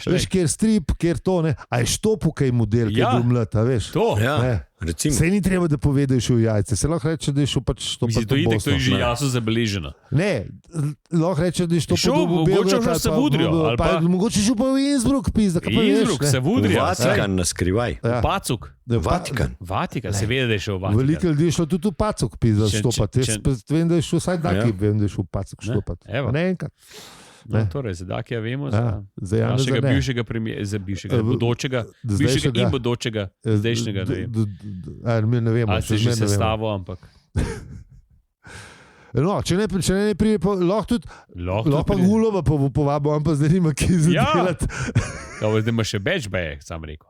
Veš, kjer strip, kjer to, ne. A je štopu kaj model, ki je bil mlad, a veš? To, se ni treba, da pove, da je šel v jajce. Se lahko reče, da je šel pač štopa to Bosno. To je že jasno zabeleženo. Ne, lahko reče, da je štopa do Belgrada. Mogoče se vudrijo. Mogoče šel pa v Innsbruck, pizda. Innsbruck se vudrijo. Vatikan naskrivaj. Pacuk. Vatikan, se ve, da je šel v Vatikan. Veliko ljudi je šlo tudi v Pacuk, pizda, štopati. Vem, da je šel vsaj daki, vem, da je šel v Pacuk štopati. Ne enkrat. No, torej, za Dakija vemo, za našega bivšega bodočega, bivšega in bodočega, zdajšnjega, ne vemo. Ali se že sestavo, ampak... No, če ne prije, lahko pa Gulova povabo, ampak zdaj nima kje zadelati. Ja, zdaj ima še več beje, sam rekel.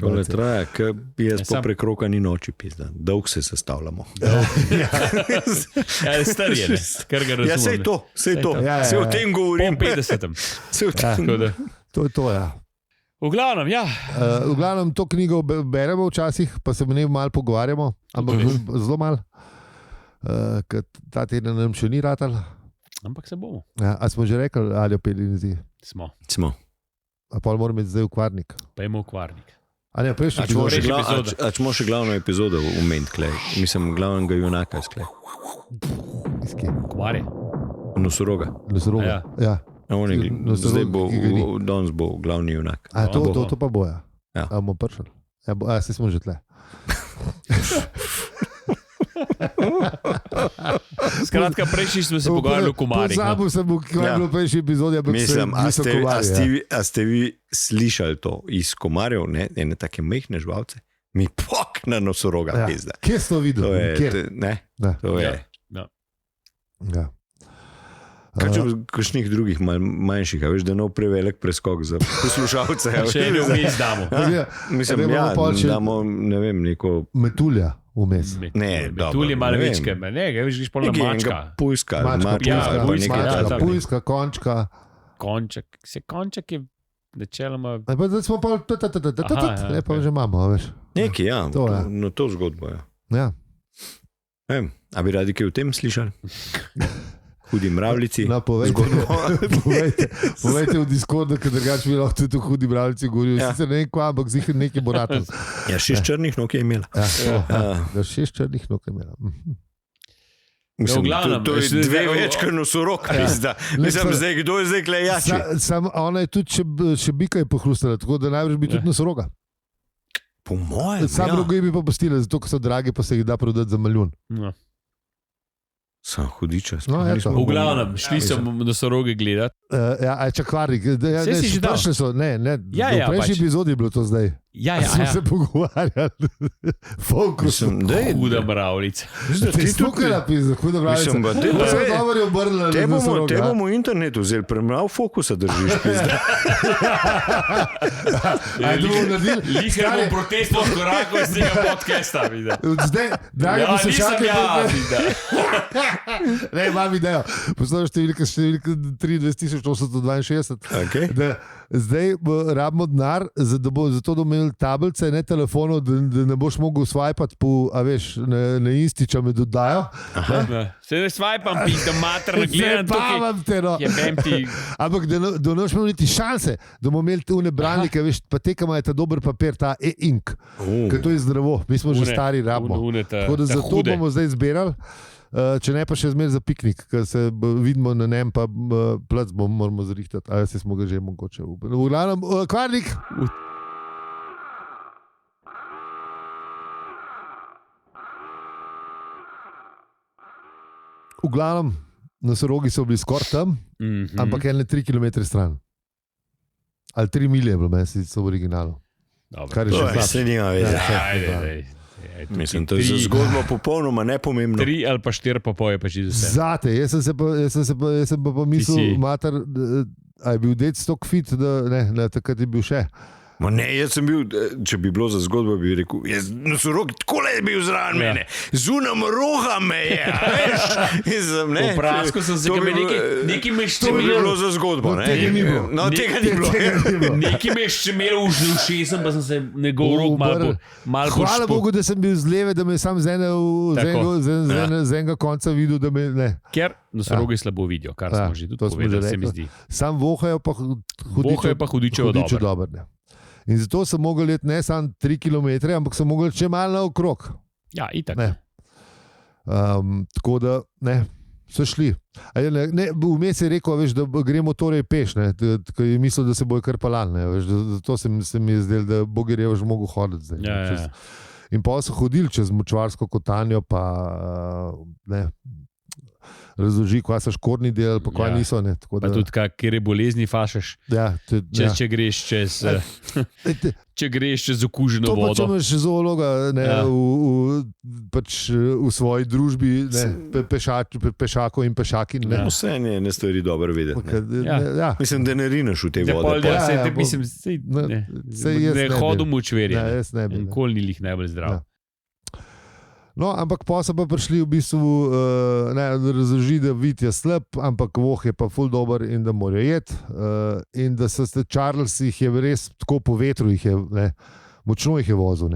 Tole traja, ker jaz po prekrokani noči pizda. Dolg se sestavljamo. Ja, star je, kar ga razumem. Ja, sej to. Se o tem govorim. Po 50. Se o tem. To je to, ja. V glavnem, ja. V glavnem to knjigo beremo včasih, pa se v njej malo pogovarjamo, ampak zelo malo. Ker ta teden nam še ni ratal. Ampak se bomo. Ja, a smo že rekli, ali opelinizi? Smo. A pa moram imeti zdaj ukvarnik. Pa ima ukvarnik. A ne, prejšnji epizod. A čemo še glavno epizodo umeti, klej? Mislim, glavnega junaka, sklej. Kvarje? Nosoroga. Ja. Zdaj bo, danes bo glavni junak. A to pa boja. Ja. A bomo prišli. Se smo že tle. Skratka, prejšnji smo se pogovarjali o komarjih. Pozabil sem, kaj je bilo prejšnji epizodi, ampak mislim, a ste vi slišali to iz komarjev, ene take mehne žvalce? Mi pok na nosoroga pizda. Kje si to videl? To je, to je. Ja. Kaj če v kakšnih drugih manjših, a veš, da ne prevelik preskok za poslušalce. Še ne vmes damo. Mislim, damo, ne vem, neko... Metulja vmes. Metulje malo večke, ne, veš pol na mačka. Pujska, pujska, končka. Konček je načeloma... Da smo pa... Ne, pa že imamo, veš. Neki, ja, no to zgodbo, ja. A bi radi kaj v tem slišali? Hudi mravljici. No, povejte v Discordu, ker drugače bi lahko tudi hudi mravljici govorili. Sicer ne vem kva, ampak zihar nekaj boratov. Ja, 6 črnih nog je imela. Ja, 6 črnih nog je imela. Mislim, to je 2 več, kar nosorog. Mislim, zdaj, kdo je zdaj klejači? Ona je tudi še bika je pohrustala, tako da najbrž bi tudi nosoroga. Po mojem, Sam rogoji bi pa postile, zato ko so dragi, pa se jih da prodati za milijon. Sam hudiča. V glavnem, šli smo nosoroge gledati. Čakvarnik. Vse si že dal. V prejšnji epizodi je bilo to zdaj. Smo se pogovarjali. Huda mravljica. Ti tukaj napisal, huda mravljica. Te bomo v internetu vzeli, premrav fokusa držiš. Lihar bom protestno korakov iz tega podcasta. Zdaj, dragi poslušalke. Ne, imam idejo. Poslušaj številka 23.862. Zdaj rabimo denar, zato da bomo imeli tablice, ne telefonov, da ne boš mogel swipati na Insti, če me dodajo. Se ne swipam, da mater gledam tukaj. Ampak da ne boš imel niti šanse, da bomo imeli te branike, pa te, ki imajo ta dober papir, ta e-ink, ker to je zdravo, mi smo že stari, rabimo. Tako da zato bomo zdaj zbirali. Če ne pa še zmer za piknik, ker se vidimo na njem, pa plac moramo zrihtati, ali se smo ga že mogoče upali. V glavnem, kvarnik! V glavnem, nosorogi so bili skoraj tam, ampak 3 km stran. Ali 3 milje je bilo, meni so v originalu. Kar je še se nima vedeti. Mislim, to je za zgodbo popolnoma nepomembno. 3 ali pa 4 pa poje pa čisto vse. Zate, jaz sem pa mislil, mater, a je bil dec tok fit, da ne, takrat je bil še. Ne, jaz sem bil, če bi bilo za zgodbo, bi rekel, nosorog takole je bil zraven mene, zunam roha me je, veš? Poprasko sem se, nekaj me To bi bilo za zgodbo, ne? Tega ni bilo. No, tega ni bilo. Nekaj me še imel v ušesem, pa sem se njegov rok malo bolj Hvala Bogu, da sem bil z leve, da me sam z enega konca videl, da me ne. Ker nosorogi slabo vidijo, kar smo že tudi povedali, se mi zdi. Sam vohajo pa hudičevo dobro. In zato sem mogel leti ne samo 3 km, ampak sem mogel še malo naokrog. Ja, itak. Tako da, so šli. Vmes je rekel, veš, da gremo torej peš, ker je mislil, da se bojo kar palali. Zato se mi je zdel, da Boger je že mogel hoditi zdaj. Ja. In pa so hodili čez Močvarsko kotanjo, pa razloži, kva so škorni del, pa kva niso. Pa tudi kjer je bolezni fašeš. Če greš čez če greš čez okuženo vodo. To pa če imaš zoologa v svoji družbi, pešakov in pešakin. Vse ne stvari dobro vedeti. Mislim, da ne rinaš v te vode. Ne hodu mučverje. Nikoli ni lih najbolj zdrav. No, ampak pa so pa prišli v bistvu, razloži, da vid je slab, ampak voh je pa ful dober in da morajo jeti. In da so Charles jih je res tako po vetru, močno jih je vozil.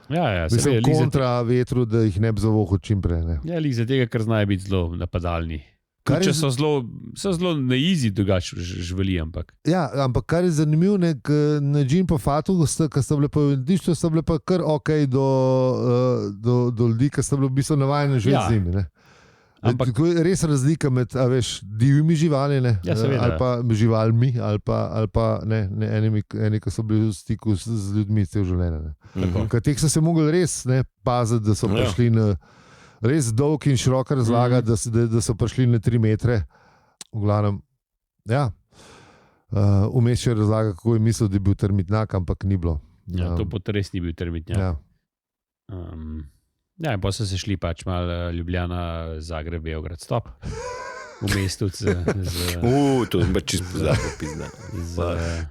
Mislim, kontra vetru, da jih ne bi zavohal čim prej. Ja, lih za tega, ker znajo biti zelo napadalni. Če so zelo na easy drugače živeli, ampak. Ja, ampak kar je zanimivo, na Džin pa Fatu, ki sta bile po jedlišču, sta bile pa kar ok do ljudi, ki sta bile v bistvu navajene že zimi. Ampak Tako je res razlika med divjimi živalmi, Ja, seveda. ali pa živalmi, ali pa enimi, ki so bili v stiku z ljudmi cel življenje. Teh so se mogli res paziti, da so prišli na res dolg in širok razlaga, da so prišli na 3 metre. V glavnem, ja. Vmes še razlaga, kako je mislil, da je bil termitnjak, ampak ni bilo. ja, to res ni bil termitnjak. Ja. Ja, in pa so se šli pač malo Ljubljana, Zagreb, Beograd, stop. V mestu to sem pa čisto pozabil.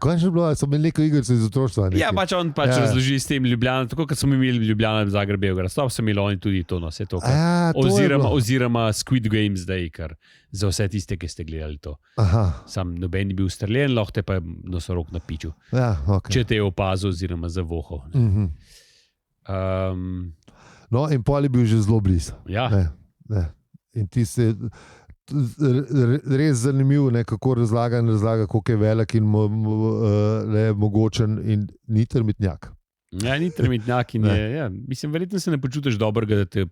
Kaj je bilo, so imeli neko igrico iz otroštva? Ja, pač on razloži s tem Ljubljana, tako kot smo imeli Ljubljana, Zagreb, Beograd, stop, so imeli oni tudi to, no, vse to. Oziroma Squid Game zdaj, kar za vse tiste, ki ste gledali to. Sam noben ni bil streljen, lahko te pa je nosorog na piču. Ja, okay. Če te je opazil oziroma zavohal. No, in pol je bil že zelo blizu. Ja. Ne. In ti se res zanimivo, kako razlaga, koliko je velik in mogočen in ni termitnjak. Ja, ni termitnjak in je, mislim, verjetno se ne počutiš dobrega, da te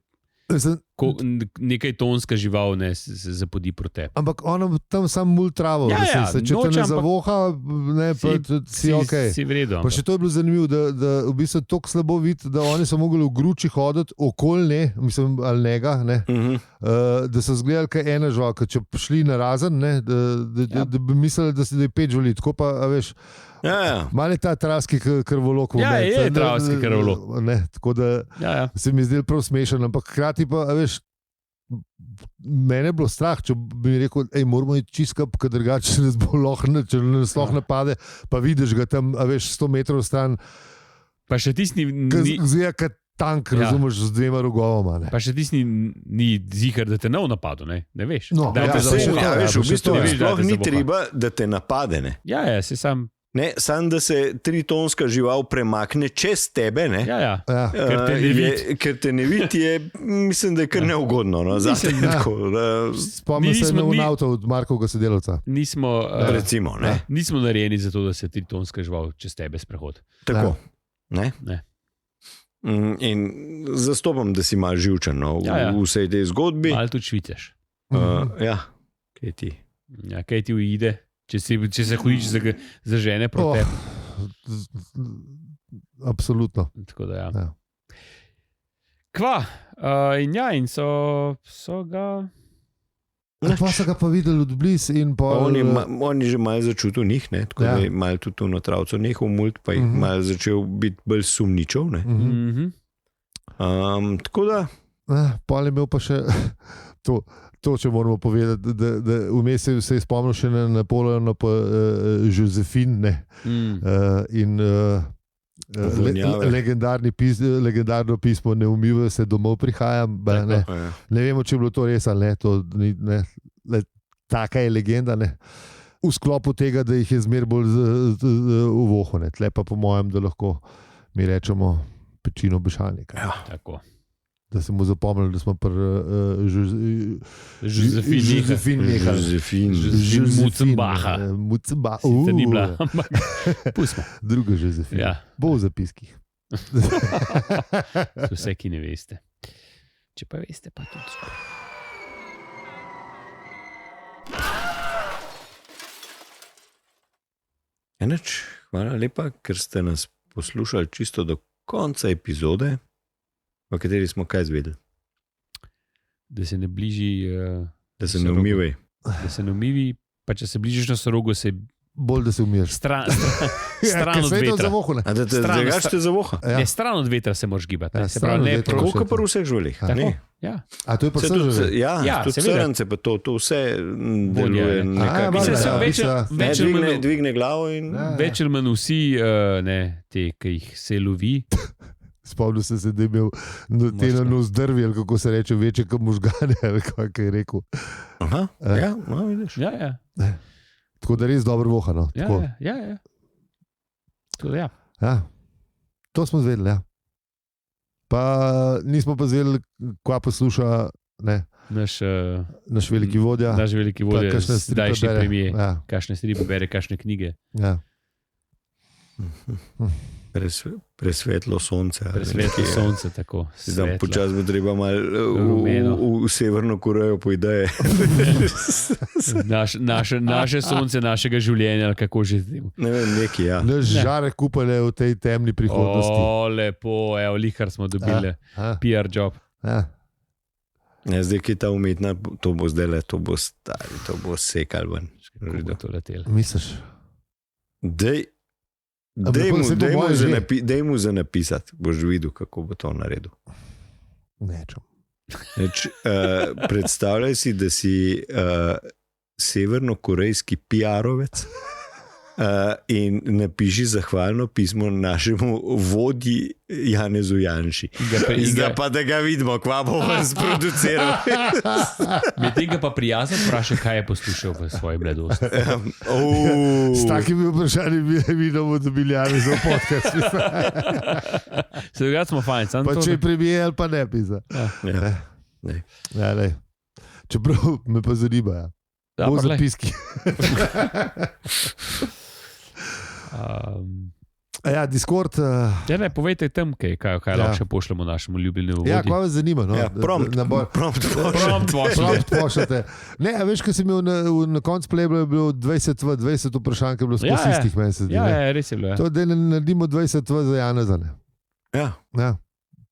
nekaj tonska žival se zapodi proti tebi. Ampak ono tam samo mul travo. Če te ne zavoha, si ok. Si vredo. Pa še to je bilo zanimivo, da v bistvu tako slabo videti, da oni so mogli v gruči hoditi okoli ali njega, da so zgledali kaj ena žival, če prišli na razen, da bi mislili, da je 5 živali. Tako pa, veš, malo je ta travski krvolok. Ja, je travski krvolok. Tako da se mi zdel prav smešen, ampak hkrati pa, veš, mene je bilo strah, če bi mi rekel, moramo iti čiskap, ker drugače se nas bo če nas lahko napade, pa vidiš ga tam, veš, 100 metrov stran. Pa še tisti zgleda kot tank, razumeš, z 2 rogovoma. Pa še tisti ni zihar, da te ne v napadu, ne veš. No, v bistvu sploh ni treba, da te napade. Ja, se sam... Sam, da se 3-tonska žival premakne čez tebe, ker te ne vidi, mislim, da je kar neugodno. Spomnim se na avto od Markovega sodelavca. Recimo, nismo narejeni za to, da se 3-tonska žival čez tebe sprehodi. Tako. In zastopam, da si malo živčen v vsej tej zgodbi. Malo tudi šviceš. Kaj ti? Ja, kaj ti uide? Če se hojiš za žene proti tebi. Absolutno. Tako da Kva? In so ga... Pa so ga pa videli od blizu in pa... On je že malo začutil njih, tako da je malo tudi na travco nehal mult, pa je malo začel biti bolj sumničev. Tako da... Pa je imel pa še to, če moramo povedati, da vmes se je spomnil še na Napoleona pa Josephine in legendarno pismo Neumivo se domov prihajam. Ne vemo, če je bilo to res ali ne. Taka je legenda. V sklopu tega, da jih je zmer bolj v vohu. Tle pa po mojem, da lahko mi rečemo pečino bešalnika. Tako. Da se mu zapomnili, da smo pri Josephine Mutzenbacha. Mutzenbacha. Ni bila, ampak pustimo. Druga Josephine. Bo v zapiskih. Vse, ki ne veste. Če pa veste, pa tudi. Hvala lepa, ker ste nas poslušali čisto do konca epizode. V kateri smo kaj izvedeli? Da se ne bliži... Da se ne umivaj. Da se ne umivi, pa če se bližiš na sorogu, se... Bolj, da se umiješ. Stran od vetra. A da te zdaj zavoha? Ne, stran od vetra se moraš gibati. Tako kot pri vseh živalih. A to je pa vse že? Ja, tudi srnce, pa to vse deluje nekako. Dvigne glavo in... Več ali manj vsi, te, ki jih se lovi, spomnil sem se, da je imel te nos drvi, ali kako se reče, večje kot možgane, ali kako je rekel. Vidiš. Tako da res dobro vohano. To smo zvedeli, Pa nismo pa zvedeli, kva posluša naš veliki vodja. Naš veliki vodja, zdajšnji premijer. Kakšne stripe bere, kakšne knige. Presvetlo sonce. Presvetlo sonce, tako. Zdaj, počasi bo treba malo v Severno Korejo po ideje. naše sonce, našega življenja, kako že zdaj. Ne vem, neki, ja. Naš žarek upale v tej temni prihodnosti. O, lepo, evo, lihar smo dobili. PR job. Ja, zdaj, ki je ta umetna, to bo zdaj le, to bo stari, to bo sekal ven. Kako bo to letelo? Misliš? Dej mu za napisati, boš videl, kako bo to naredil. Nečem. Predstavljaj si, da si severnokorejski PR-ovec in napiši zahvalno pismo našemu vodji Janezu Janši. Zdaj pa, da ga vidimo, kva bo vas produciral. Medtem pa prijazen vpraša, kaj je poslušal v svoji mladosti. S takimi vprašanji bi bomo dobili Janezov podcast. Seveda smo fajn. Pa če je premijer ali pa ne pisa. Čeprav me pa zanima. Bo zapiski. Ja, Discord. Povejte tam, kaj lahko še pošljemo našemu ljubljenemu vodji. Ja, kaj vas zanima? No? Prompt pošljete. Ne, a veš, ko si imel na koncu plebla, je bilo 20 vprašanj, ki je bilo skozi istih mesec. Ja, res je bilo. To, da ne naredimo 20 za Janeza. Ja.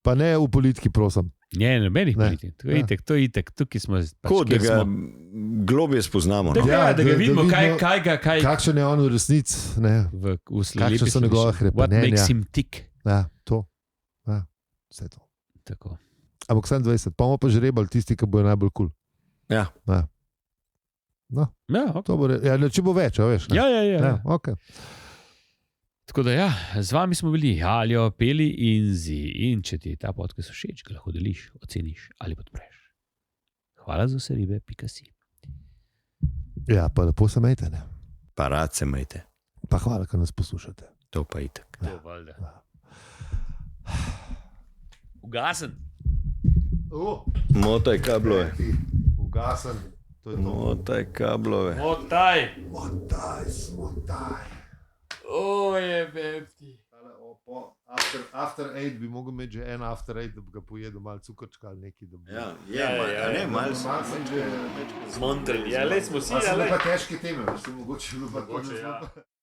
Pa ne v politiki, prosim. Ne, nobenih politik. To je itek. Tukaj smo. Tako, da ga globje spoznamo. Da ga vidimo, kaj. Kakšen je on v resnici. Kakšne so njegove hrepenenja. What makes him tick. Ja, to. Ja, vse to. Tako. Ampak sem 20. Pa bomo pa žrebali tisti, ki bojo najbolj kul. Ja. No. Ja, okay. To bo če bo več, veš. Ja. Okay. Tako da z vami smo bili Aljo, Peli in Zi. In če ti je ta podcast všeč, ga lahko deliš, oceniš ali podpreš. Hvala za vse ribe, .si. Ja, pa lepo se majte, ne? Pa rad se majte. Pa hvala, ker nas poslušate. To pa itak. To valjda. Ugasen. Motaj kablove. Ugasen. Motaj kablove. Motaj. Je bebti. After 8 bi mogel imeti že en after 8, da bi ga pojedel malo cukrčka ali nekaj. Ne, malo sem že zmontrali. Ja, le smo si. Pa težke teme, veš, mogoče bilo pa to.